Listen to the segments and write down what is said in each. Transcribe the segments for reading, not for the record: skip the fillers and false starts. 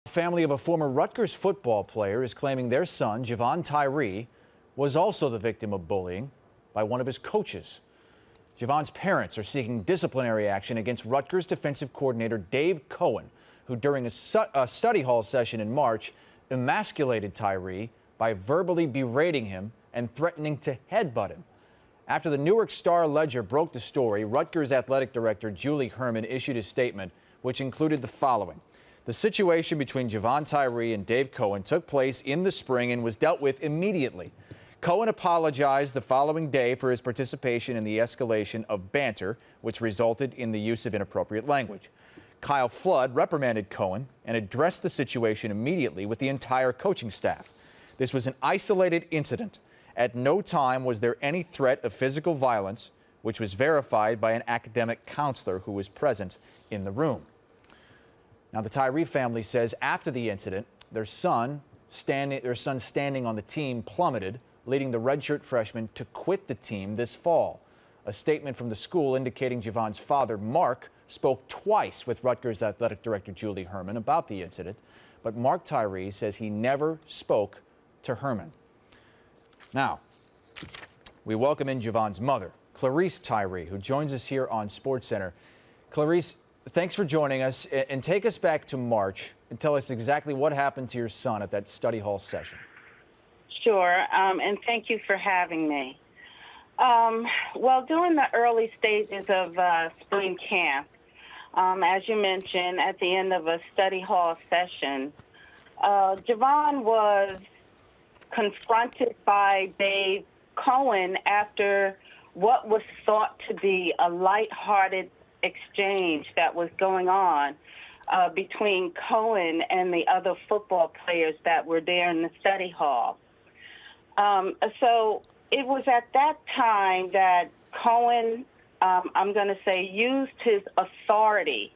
The family of a former Rutgers football player is claiming their son, Jevon Tyree, was also the victim of bullying by one of his coaches. Jevon's parents are seeking disciplinary action against Rutgers defensive coordinator Dave Cohen, who during a study hall session in March emasculated Tyree by verbally berating him and threatening to headbutt him. After the Newark Star-Ledger broke the story, Rutgers athletic director Julie Herman issued a statement which included the following. The situation between Jevon Tyree and Dave Cohen took place in the spring and was dealt with immediately. Cohen apologized the following day for his participation in the escalation of banter, which resulted in the use of inappropriate language. Kyle Flood reprimanded Cohen and addressed the situation immediately with the entire coaching staff. This was an isolated incident. At no time was there any threat of physical violence, which was verified by an academic counselor who was present in the room. Now, the Tyree family says after the incident, their son standing on the team plummeted, leading the redshirt freshman to quit the team this fall. A statement from the school indicating Jevon's father, Mark, spoke twice with Rutgers athletic director Julie Herman about the incident, but Mark Tyree says he never spoke to Herman. Now, we welcome in Jevon's mother, Clarice Tyree, who joins us here on SportsCenter. Clarice, thanks for joining us, and take us back to March and tell us exactly what happened to your son at that study hall session. Sure, and thank you for having me. Well, during the early stages of spring camp, as you mentioned, at the end of a study hall session, Jevon was confronted by Dave Cohen after what was thought to be a lighthearted exchange that was going on between Cohen and the other football players that were there in the study hall. So it was at that time that Cohen, I'm going to say, used his authority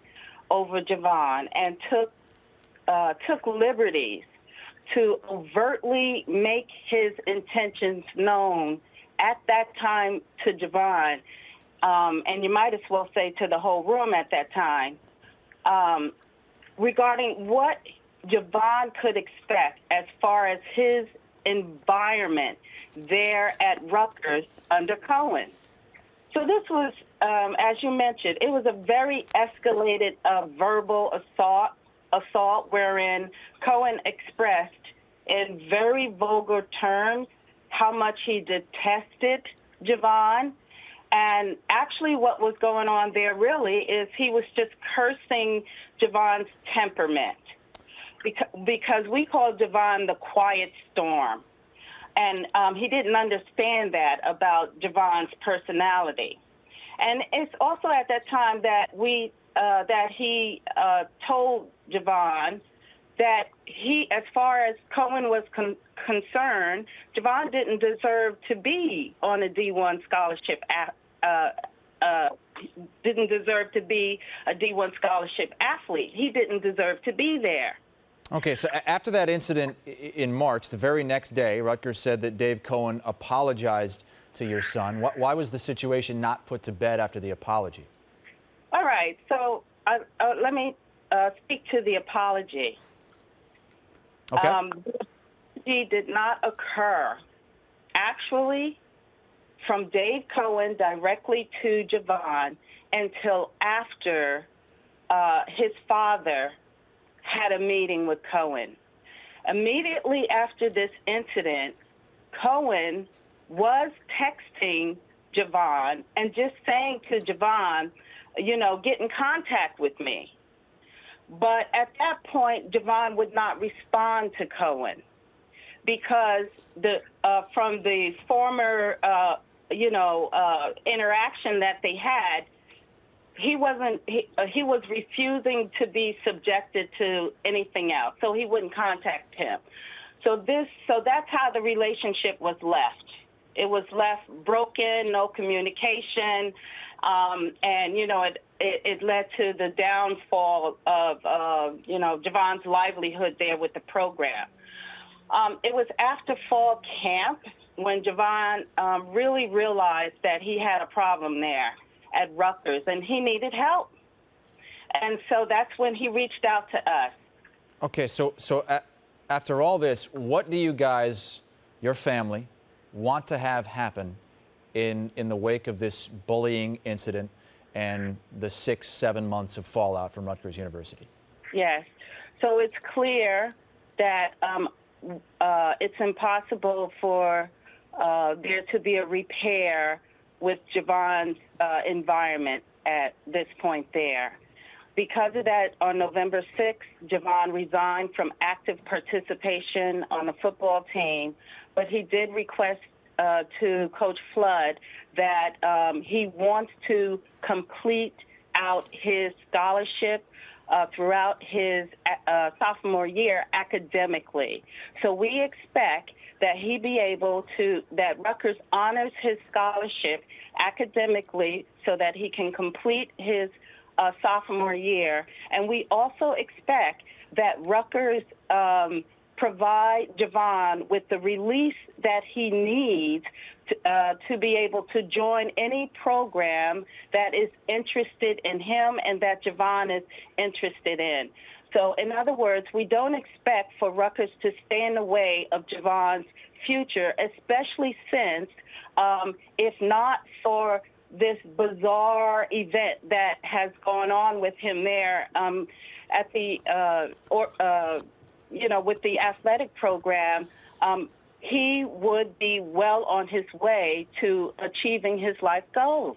over Jevon and took liberties to overtly make his intentions known at that time to Jevon, and you might as well say to the whole room at that time, regarding what Jevon could expect as far as his environment there at Rutgers under Cohen. So this was, as you mentioned, it was a very escalated verbal assault wherein Cohen expressed in very vulgar terms how much he detested Jevon. And actually what was going on there really is he was just cursing Jevon's temperament because we call Jevon the quiet storm. And he didn't understand that about Jevon's personality. And it's also at that time that he told Jevon that as far as Cohen was concerned, Jevon didn't deserve to be on a D1 scholarship. Didn't deserve to be a D1 scholarship athlete. He didn't deserve to be there. Okay, so after that incident in March, the very next day, Rutgers said that Dave Cohen apologized to your son. Why was the situation not put to bed after the apology? All right, so let me speak to the apology. Okay. The apology did not occur, actually, from Dave Cohen directly to Jevon until after his father had a meeting with Cohen. Immediately after this incident, Cohen was texting Jevon and just saying to Jevon, get in contact with me. But at that point, Jevon would not respond to Cohen because from the former, interaction that they had, he was refusing to be subjected to anything else, so he wouldn't contact him. So that's how the relationship was left. It was left broken, no communication, and it led to the downfall of Jevon's livelihood there with the program. It was after fall camp when Jevon really realized that he had a problem there at Rutgers and he needed help. And so that's when he reached out to us. Okay, after all this, what do you guys, your family, want to have happen in the wake of this bullying incident and the 6-7 months of fallout from Rutgers University? Yes. So it's clear that it's impossible for there to be a repair with Jevon's environment at this point there. Because of that, on November 6th, Jevon resigned from active participation on the football team, but he did request to Coach Flood that he wants to complete out his scholarship throughout his sophomore year academically. So we expect that he be able to, that Rutgers honors his scholarship academically so that he can complete his sophomore year. And we also expect that Rutgers provide Jevon with the release that he needs to be able to join any program that is interested in him and that Jevon is interested in. So, in other words, we don't expect for Rutgers to stay in the way of Jevon's future, especially since, if not for this bizarre event that has gone on with him there at the, with the athletic program, he would be well on his way to achieving his life goals.